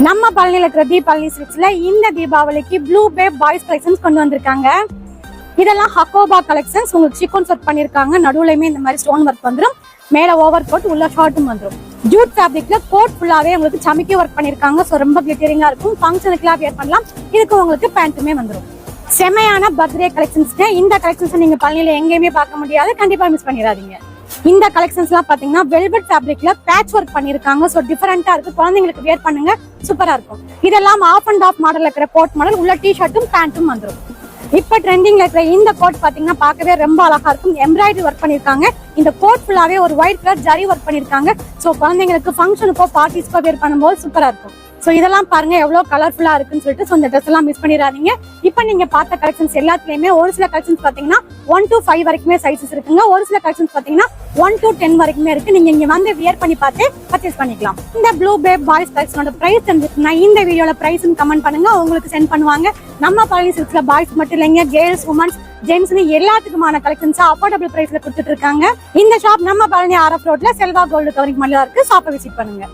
நம்ம பழனியில இருக்கிற தீபாவளி சில்க்ஸ்ல இந்த தீபாவளிக்கு ப்ளூ பேப் பாய்ஸ் கலெக்ஷன்ஸ் கொண்டு வந்திருக்காங்க. இதெல்லாம் ஹக்கோபா கலெக்ஷன்ஸ். உங்களுக்கு சீக்வன்ஸ் ஒர்க் பண்ணிருக்காங்க. நடுவுலயுமே இந்த மாதிரி ஸ்டோன் ஒர்க் வந்துடும். மேல ஓவர் கோட், உள்ள ஷார்ட்டும் வந்துடும். ஜூட் ஃபேப்ரிக்ல கோட் ஃபுல்லாவே உங்களுக்கு சமிக்கி ஒர்க் பண்ணிருக்காங்க. சோ ரொம்ப கிளிட்டரிங்கா இருக்கும். ஃபங்க்ஷனுக்குலாம் வியர் பண்ணலாம். இதுக்கு உங்களுக்கு பேண்ட்டுமே வந்துடும். செமையான பர்த்டே கலெக்ஷன்ஸ்க்கு இந்த கலெக்ஷன்ஸ் நீங்க பழனியில எங்கேயுமே பார்க்க முடியாது. கண்டிப்பா மிஸ் பண்ணிடாதீங்க. இந்த கலெக்ஷன்ஸ் எல்லாம் பாத்தீங்கன்னா வெல்வெட் ஃபேப்ரிக்ல பேட்ச் ஒர்க் பண்ணிருக்காங்க. சோ டிஃபரெண்டா இருக்கு. குழந்தைங்களுக்கு வியர் பண்ணுங்க, சூப்பரா இருக்கும். இதெல்லாம் ஆஃப் அண்ட் ஆஃப் மாடல் இருக்கிற கோட் மாடல். உள்ள டி ஷர்ட்டும் பேண்ட்டும் வந்துடும். இப்ப ட்ரெண்டிங்ல இருக்கிற இந்த கோட் பாத்தீங்கன்னா பார்க்கவே ரொம்ப அழகா இருக்கும். எம்ப்ராய்டரி ஒர்க் பண்ணிருக்காங்க. இந்த கோட் ஃபுல்லாவே ஒரு ஒயிட் கலர் ஜரி ஒர்க் பண்ணிருக்காங்க. சோ குழந்தைங்களுக்கு ஃபங்க்ஷனுக்கோ பார்ட்டிஸ்க்கோ வியர் பண்ணும்போது சூப்பரா இருக்கும். சோ இதெல்லாம் பாருங்க எவ்வளவு கலர்ஃபுல்லா இருக்குன்னு சொல்லிட்டு. சோ இந்த ட்ரெஸ் எல்லாம் மிஸ் பண்ணிடாதீங்க. இப்ப நீங்க பார்த்த கலெக்ஷன்ஸ் எல்லாத்துலயுமே ஒரு சில கலெக்ஷன்ஸ் பாத்தீங்கன்னா 1 to 5 வரைக்குமே சைசஸ் இருக்குங்க. ஒரு சில கலெக்ஷன்ஸ் பாத்தீங்கன்னா 1 to 10 வரைக்குமே இருக்கு. நீங்க இங்க வந்து வியர் பண்ணி பார்த்து பர்ச்சேஸ் பண்ணிக்கலாம். இந்த ப்ளூ பேப் பாய்ஸ் கலெக்ஷனோட பிரைஸ் தெரிஞ்சுக்கணும்னா இந்த வீடியோல பிரைஸ் கமெண்ட் பண்ணுங்க. உங்களுக்கு சென்ட் பண்ணுவாங்க. நம்ம பழனி சில்க்ஸ்ல பாய்ஸ் மட்டும் இல்லைங்க, கேர்ள்ஸ், உமன்ஸ், ஜென்ட்ஸ்னு எல்லாத்துக்குமான கலெக்ஷன்ஸ் அஃபோர்டபிள் பிரைஸ்ல கொடுத்துட்டு இருக்காங்க. இந்த ஷாப் நம்ம பழனி RF ரோட்ல செல்வா கோல்டு கவரிங் மல்லியா இருக்கு. ஷாப்பை விசிட் பண்ணுங்க.